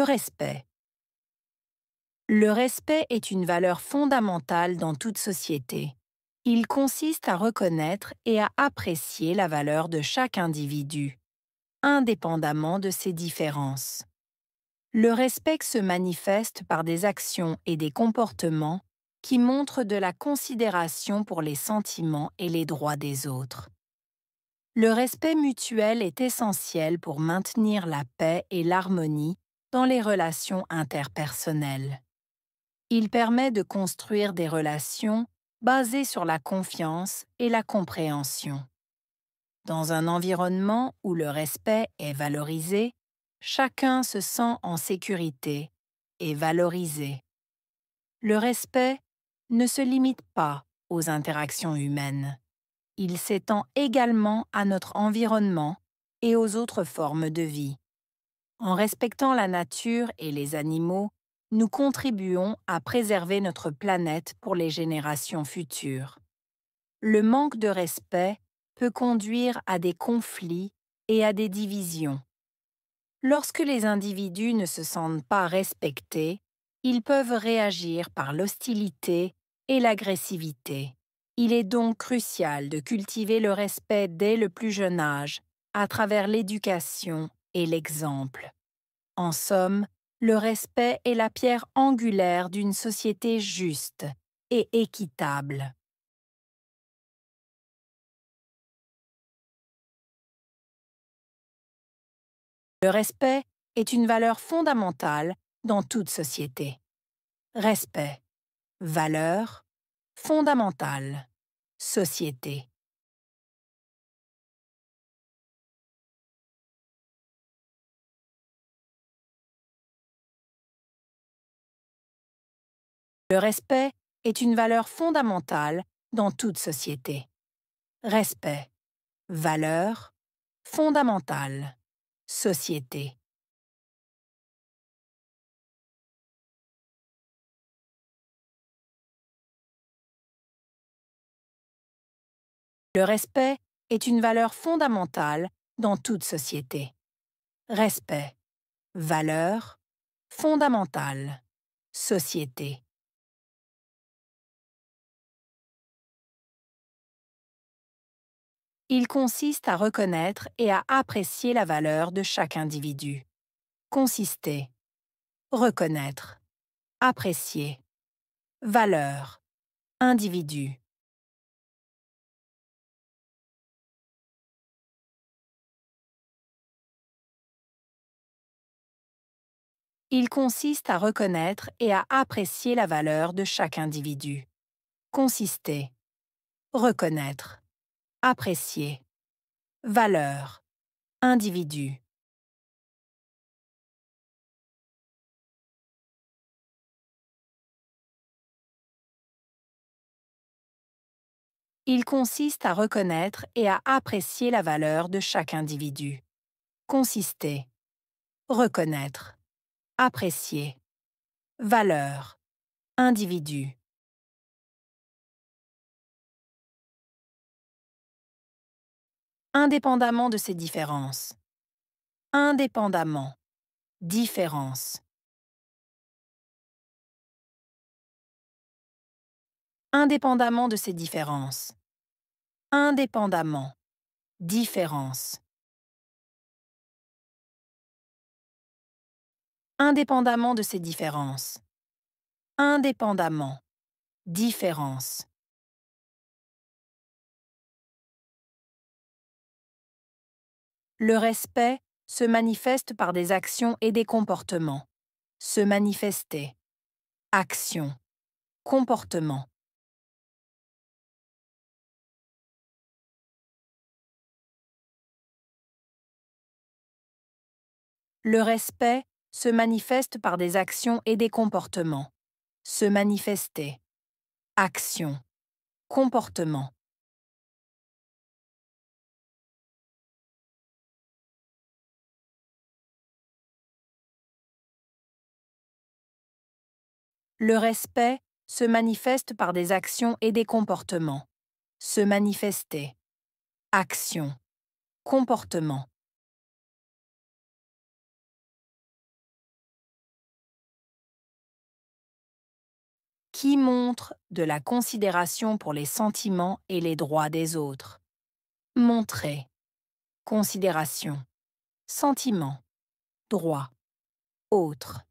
respect. Le respect est une valeur fondamentale dans toute société. Il consiste à reconnaître et à apprécier la valeur de chaque individu, indépendamment de ses différences. Le respect se manifeste par des actions et des comportements qui montrent de la considération pour les sentiments et les droits des autres. Le respect mutuel est essentiel pour maintenir la paix et l'harmonie dans les relations interpersonnelles. Il permet de construire des relations basées sur la confiance et la compréhension. Dans un environnement où le respect est valorisé, chacun se sent en sécurité et valorisé. Le respect ne se limite pas aux interactions humaines. Il s'étend également à notre environnement et aux autres formes de vie. En respectant la nature et les animaux, nous contribuons à préserver notre planète pour les générations futures. Le manque de respect peut conduire à des conflits et à des divisions. Lorsque les individus ne se sentent pas respectés, ils peuvent réagir par l'hostilité et l'agressivité. Il est donc crucial de cultiver le respect dès le plus jeune âge, à travers l'éducation et l'exemple. En somme, le respect est la pierre angulaire d'une société juste et équitable. Le respect est une valeur fondamentale dans toute société. Respect, valeur, fondamentale, société. Le respect est une valeur fondamentale dans toute société. Respect, valeur, fondamentale, société. Le respect est une valeur fondamentale dans toute société. Respect, valeur, fondamentale, société. Il consiste à reconnaître et à apprécier la valeur de chaque individu. Consister, reconnaître, apprécier, valeur, individu. Il consiste à reconnaître et à apprécier la valeur de chaque individu. Consister, reconnaître, apprécier, valeur, individu. Il consiste à reconnaître et à apprécier la valeur de chaque individu. Consister, reconnaître, apprécier, valeur, individu. Indépendamment de ces différences. Indépendamment. Différence. Indépendamment de ces différences. Indépendamment. Différence. Indépendamment de ces différences. Indépendamment. Différence. Le respect se manifeste par des actions et des comportements. Se manifester. Action. Comportement. Le respect se manifeste par des actions et des comportements. Se manifester. Action. Comportement. Le respect se manifeste par des actions et des comportements. Se manifester. Action. Comportement. qui montre de la considération pour les sentiments et les droits des autres. Montrer. Considération. Sentiment. Droit. Autre.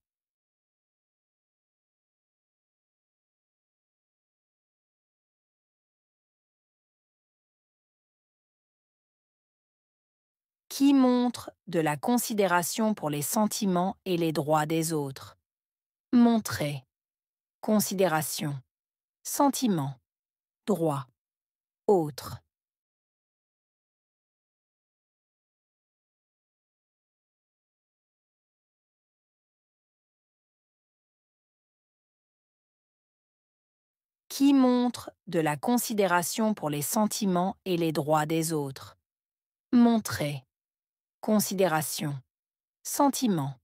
Qui montre de la considération pour les sentiments et les droits des autres. Montrer. Considération. Sentiment. Droit. Autre. Qui montre de la considération pour les sentiments et les droits des autres. Montrer. Considération. Sentiment.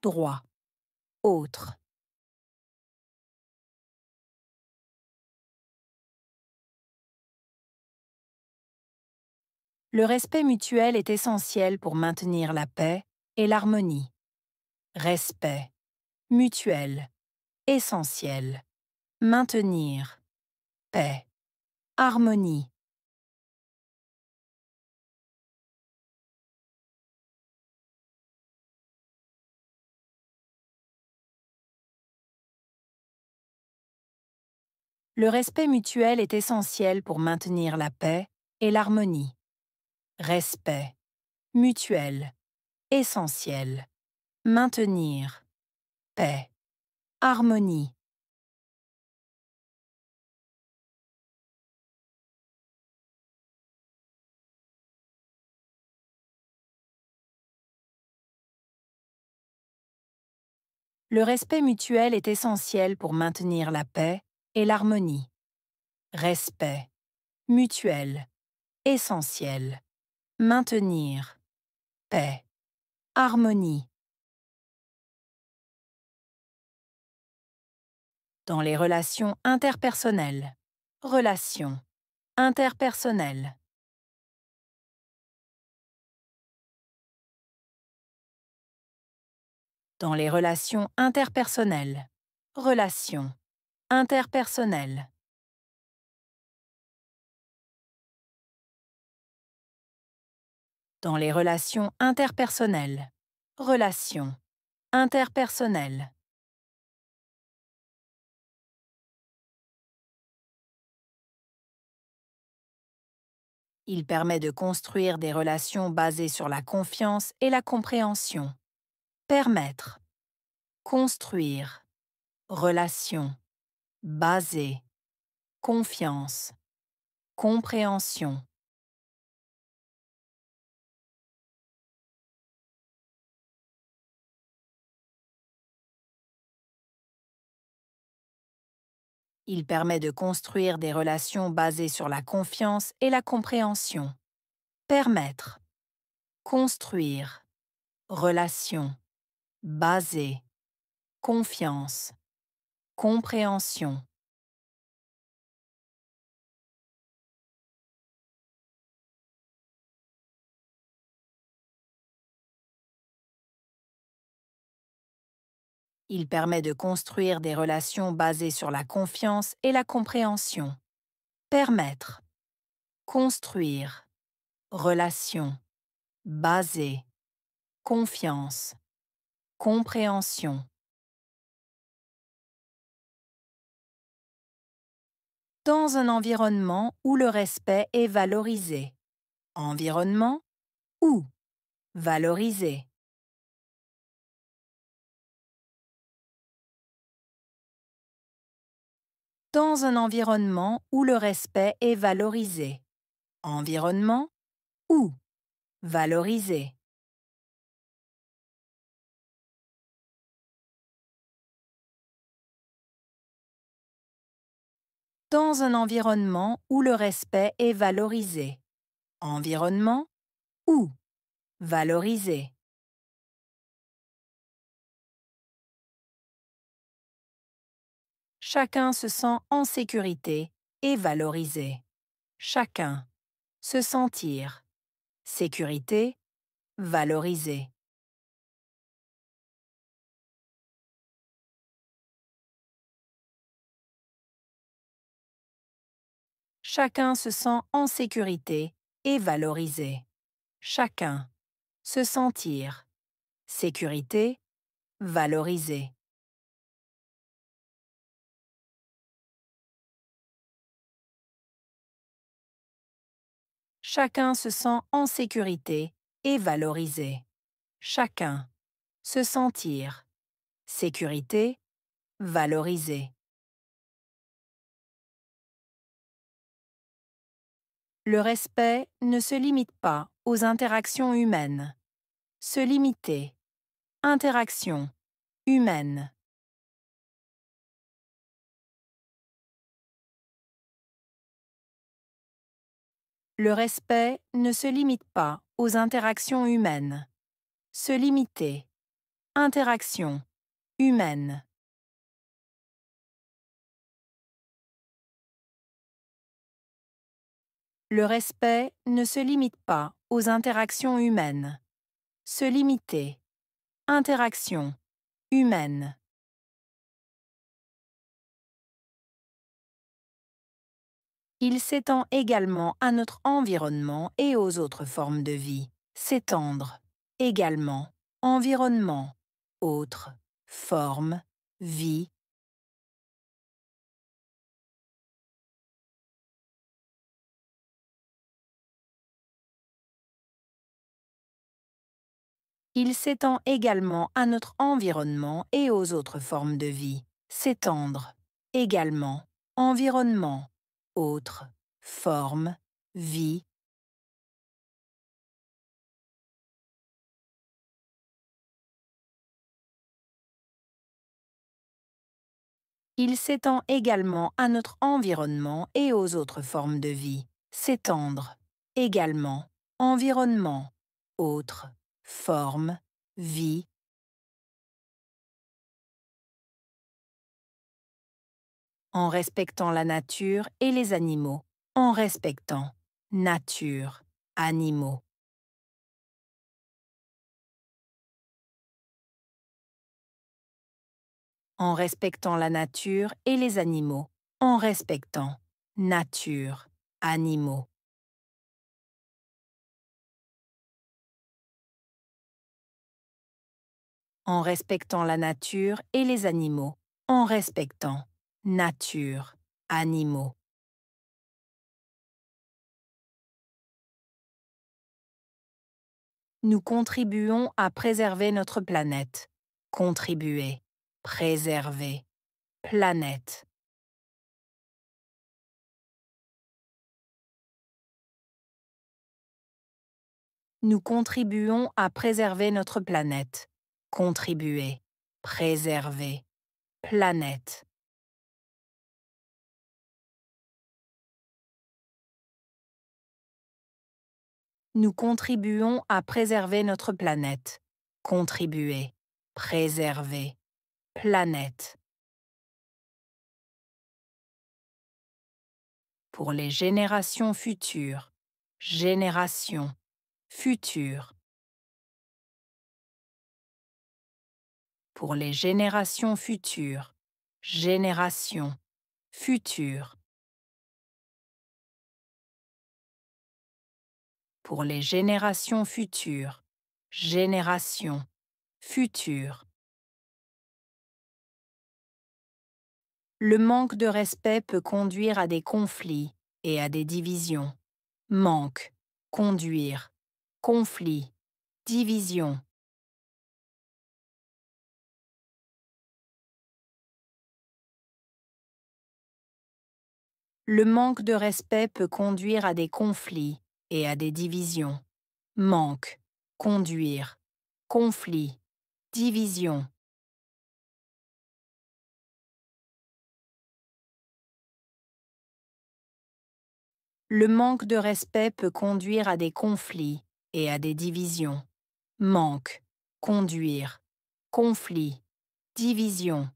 Droit. Autre. Le respect mutuel est essentiel pour maintenir la paix et l'harmonie. Respect. Mutuel. Essentiel. Maintenir. Paix. Harmonie. Le respect mutuel est essentiel pour maintenir la paix et l'harmonie. Respect. Mutuel. Essentiel. Maintenir. Paix. Harmonie. Le respect mutuel est essentiel pour maintenir la paix et l'harmonie. Respect. Mutuel. Essentiel. Maintenir. Paix. Harmonie. Dans les relations interpersonnelles. Relations. Interpersonnelles. Dans les relations interpersonnelles. Relations. Interpersonnelles. Dans les relations interpersonnelles. Relations. Interpersonnelles. Il permet de construire des relations basées sur la confiance et la compréhension. Permettre. Construire. Relation. Basée. Confiance. Compréhension. Il permet de construire des relations basées sur la confiance et la compréhension. Permettre. Construire. Relation. Basée. Confiance. Compréhension. Il permet de construire des relations basées sur la confiance et la compréhension. Permettre. Construire. Relation. Basée. Confiance. Compréhension. Dans un environnement où le respect est valorisé. Environnement où valorisé. Dans un environnement où le respect est valorisé. Environnement où valorisé. Dans un environnement où le respect est valorisé. Environnement où valorisé. Chacun se sent en sécurité et valorisé. Chacun. Se sentir. Sécurité. Valorisé. Chacun se sent en sécurité et valorisé. Chacun. Se sentir. Sécurité. Valorisé. Chacun se sent en sécurité et valorisé. Chacun. Se sentir. Sécurité. Valorisé. Le respect ne se limite pas aux interactions humaines. Se limiter. Interaction. Humaine. Le respect ne se limite pas aux interactions humaines. Se limiter. Interaction. Humaine. Le respect ne se limite pas aux interactions humaines. Se limiter. Interaction. Humaine. Il s'étend également à notre environnement et aux autres formes de vie. S'étendre. Également. Environnement. Autre. Forme. Vie. Il s'étend également à notre environnement et aux autres formes de vie. S'étendre. Également. Environnement. Autre. Forme. Vie. Il s'étend également à notre environnement et aux autres formes de vie. S'étendre. Également. Environnement. Autre. Forme. Vie. En respectant la nature et les animaux. En respectant. Nature. Animaux. En respectant la nature et les animaux. En respectant. Nature. Animaux. En respectant la nature et les animaux. En respectant. Nature. Animaux. Nous contribuons à préserver notre planète. Contribuer. Préserver. Planète. Nous contribuons à préserver notre planète. Contribuer. Préserver. Planète. Nous contribuons à préserver notre planète. Contribuer. Préserver. Planète. Pour les générations futures. Génération. Future. Pour les générations futures. Génération. Future. Pour les générations futures. Génération. Future. Le manque de respect peut conduire à des conflits et à des divisions. Manque. Conduire. Conflit. Division. Le manque de respect peut conduire à des conflits et à des divisions. Manque. Conduire. Conflit. Division. Le manque de respect peut conduire à des conflits et à des divisions. Manque. Conduire. Conflit. Division.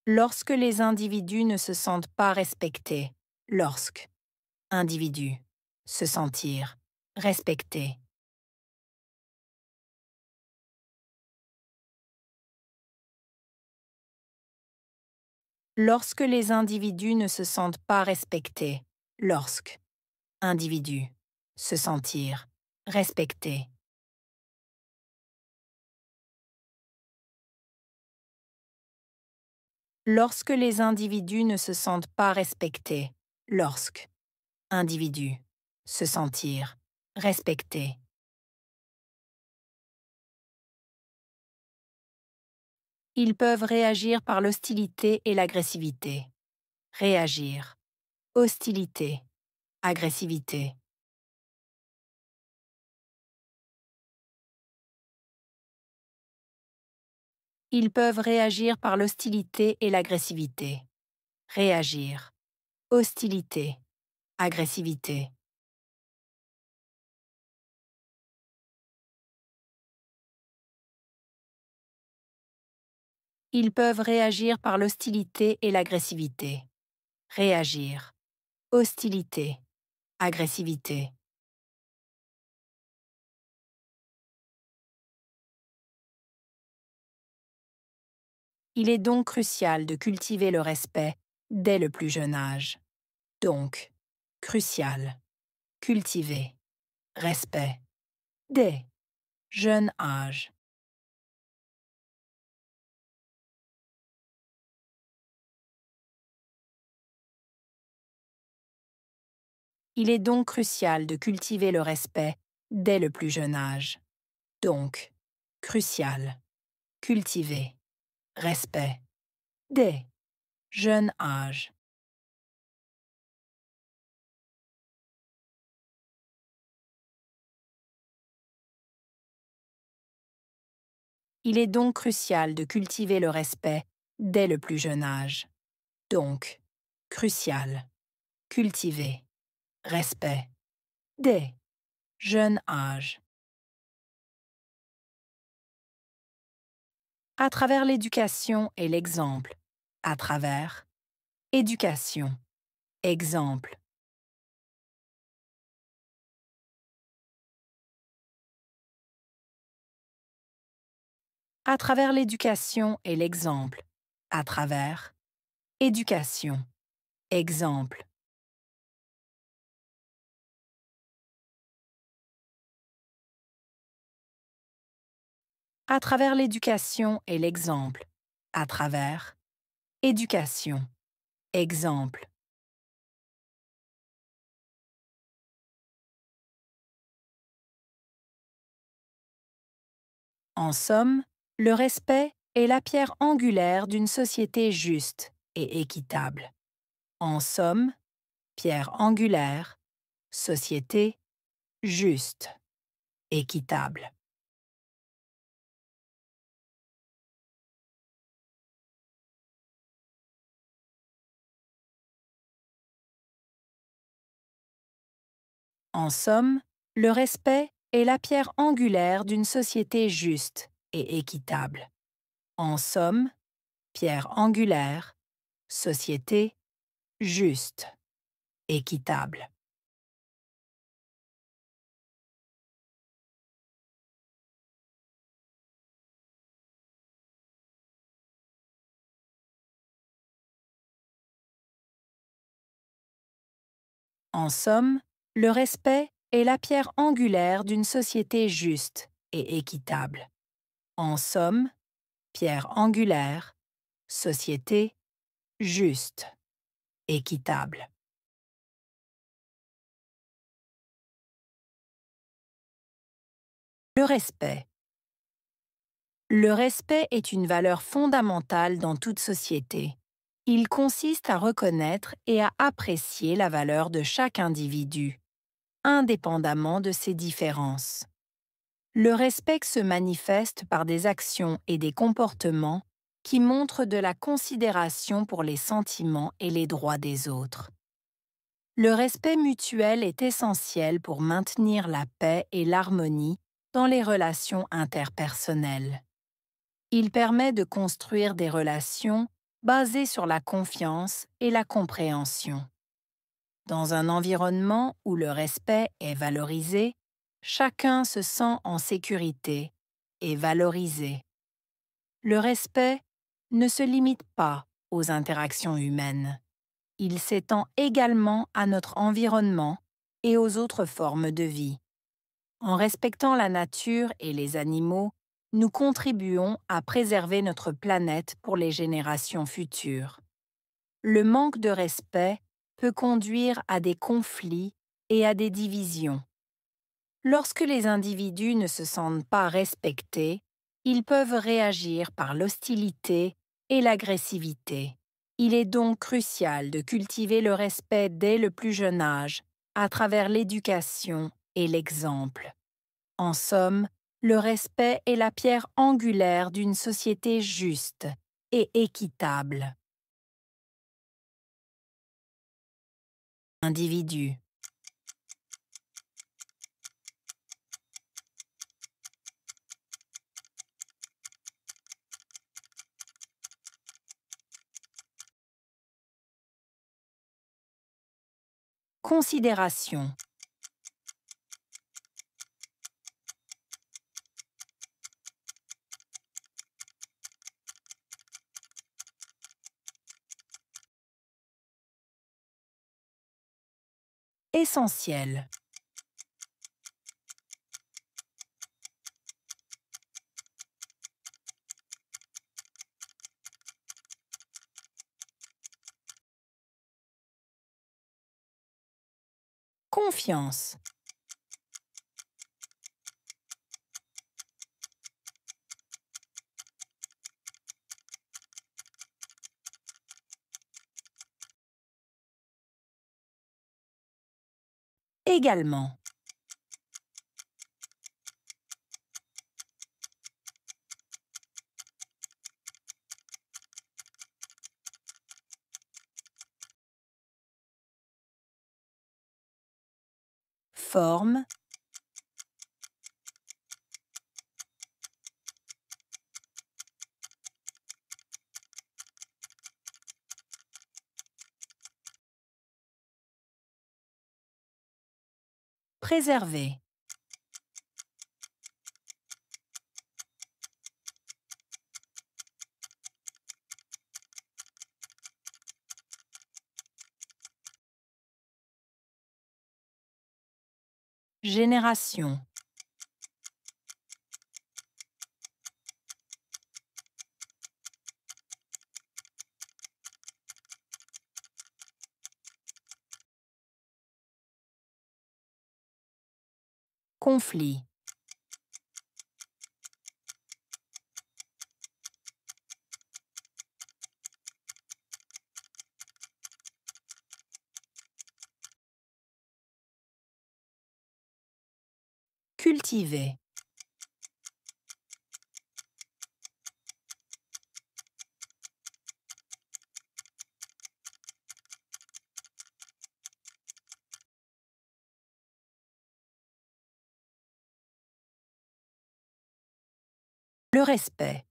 Lorsque les individus ne se sentent pas respectés. Lorsque. Individu. Se sentir. Respecté. Lorsque les individus ne se sentent pas respectés. Lorsque. Individu. Se sentir. Respecté. Lorsque les individus ne se sentent pas respectés. Lorsque. Individu. Se sentir. Respecté. Ils peuvent réagir par l'hostilité et l'agressivité. Réagir. Hostilité. Agressivité. Ils peuvent réagir par l'hostilité et l'agressivité. Réagir. Hostilité. Agressivité. Ils peuvent réagir par l'hostilité et l'agressivité. Réagir. Hostilité. Agressivité. Il est donc crucial de cultiver le respect dès le plus jeune âge. Donc, crucial. Cultiver. Respect. Dès jeune âge. Il est donc crucial de cultiver le respect dès le plus jeune âge. Donc, crucial. Cultiver. Respect. Dès jeune âge. Il est donc crucial de cultiver le respect dès le plus jeune âge. Donc, crucial. Cultiver. Respect. Dès jeune âge. À travers l'éducation et l'exemple. À travers éducation. Exemple. À travers l'éducation et l'exemple. À travers éducation. Exemple. À travers l'éducation et l'exemple. À travers éducation. Exemple. En somme, le respect est la pierre angulaire d'une société juste et équitable. En somme, pierre angulaire, société juste, équitable. En somme, le respect est la pierre angulaire d'une société juste et équitable. En somme, pierre angulaire, société juste, équitable. En somme, le respect est la pierre angulaire d'une société juste et équitable. En somme, pierre angulaire, société juste, équitable. Le respect. Le respect est une valeur fondamentale dans toute société. Il consiste à reconnaître et à apprécier la valeur de chaque individu, indépendamment de ses différences. Le respect se manifeste par des actions et des comportements qui montrent de la considération pour les sentiments et les droits des autres. Le respect mutuel est essentiel pour maintenir la paix et l'harmonie dans les relations interpersonnelles. Il permet de construire des relations basées sur la confiance et la compréhension. Dans un environnement où le respect est valorisé, chacun se sent en sécurité et valorisé. Le respect ne se limite pas aux interactions humaines. Il s'étend également à notre environnement et aux autres formes de vie. En respectant la nature et les animaux, nous contribuons à préserver notre planète pour les générations futures. Le manque de respect peut conduire à des conflits et à des divisions. Lorsque les individus ne se sentent pas respectés, ils peuvent réagir par l'hostilité et l'agressivité. Il est donc crucial de cultiver le respect dès le plus jeune âge, à travers l'éducation et l'exemple. En somme, le respect est la pierre angulaire d'une société juste et équitable. Individu. Considération. Essentiel. Confiance. Également. Forme. Préserver. Génération. Conflit. Cultiver. Le respect.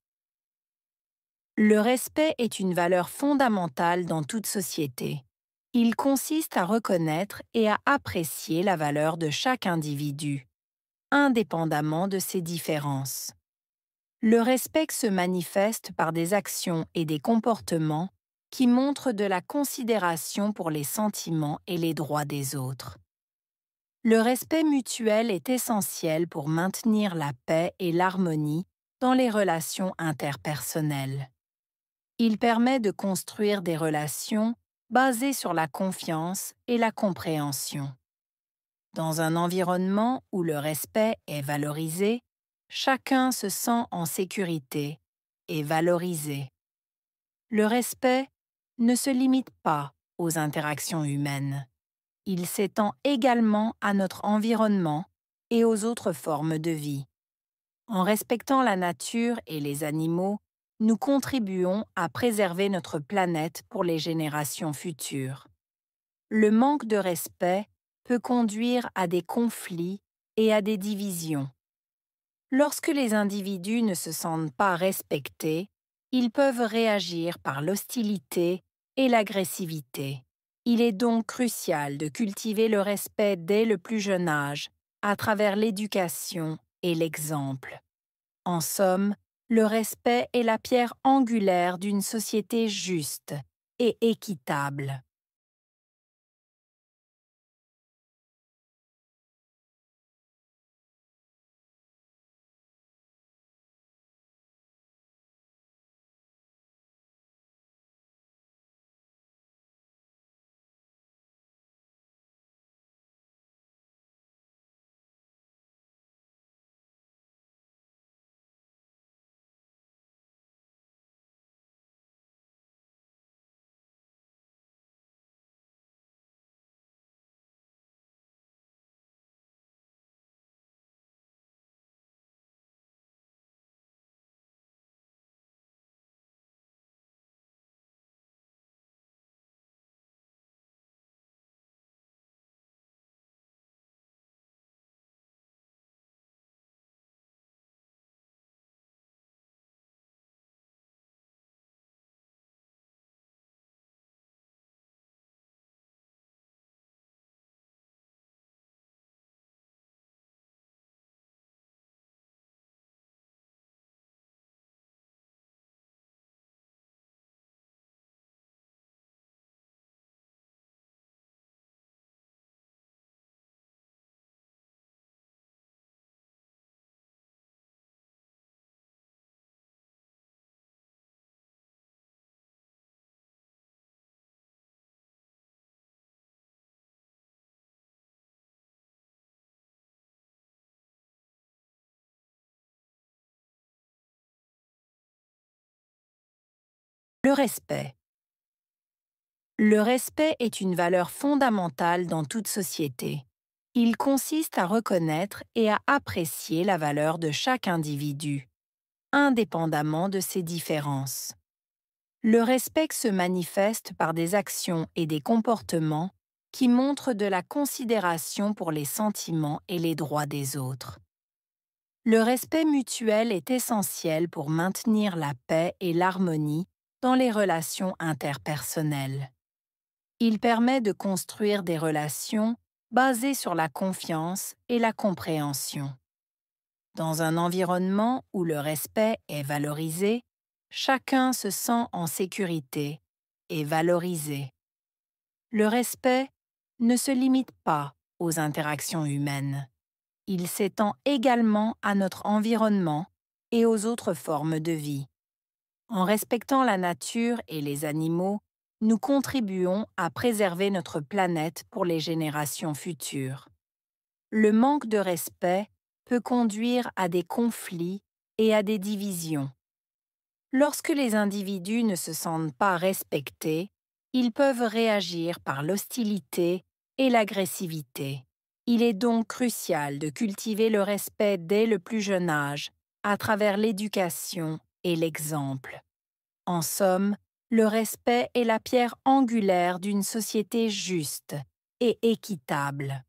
Le respect est une valeur fondamentale dans toute société. Il consiste à reconnaître et à apprécier la valeur de chaque individu, indépendamment de ses différences. Le respect se manifeste par des actions et des comportements qui montrent de la considération pour les sentiments et les droits des autres. Le respect mutuel est essentiel pour maintenir la paix et l'harmonie dans les relations interpersonnelles. Il permet de construire des relations basées sur la confiance et la compréhension. Dans un environnement où le respect est valorisé, chacun se sent en sécurité et valorisé. Le respect ne se limite pas aux interactions humaines. Il s'étend également à notre environnement et aux autres formes de vie. En respectant la nature et les animaux, nous contribuons à préserver notre planète pour les générations futures. Le manque de respect peut conduire à des conflits et à des divisions. Lorsque les individus ne se sentent pas respectés, ils peuvent réagir par l'hostilité et l'agressivité. Il est donc crucial de cultiver le respect dès le plus jeune âge, à travers l'éducation et l'exemple. En somme, Le respect est la pierre angulaire d'une société juste et équitable. Le respect. Le respect est une valeur fondamentale dans toute société. Il consiste à reconnaître et à apprécier la valeur de chaque individu, indépendamment de ses différences. Le respect se manifeste par des actions et des comportements qui montrent de la considération pour les sentiments et les droits des autres. Le respect mutuel est essentiel pour maintenir la paix et l'harmonie dans les relations interpersonnelles. Il permet de construire des relations basées sur la confiance et la compréhension. Dans un environnement où le respect est valorisé, chacun se sent en sécurité et valorisé. Le respect ne se limite pas aux interactions humaines. Il s'étend également à notre environnement et aux autres formes de vie. En respectant la nature et les animaux, nous contribuons à préserver notre planète pour les générations futures. Le manque de respect peut conduire à des conflits et à des divisions. Lorsque les individus ne se sentent pas respectés, ils peuvent réagir par l'hostilité et l'agressivité. Il est donc crucial de cultiver le respect dès le plus jeune âge, à travers l'éducation et l'exemple. En somme, le respect est la pierre angulaire d'une société juste et équitable.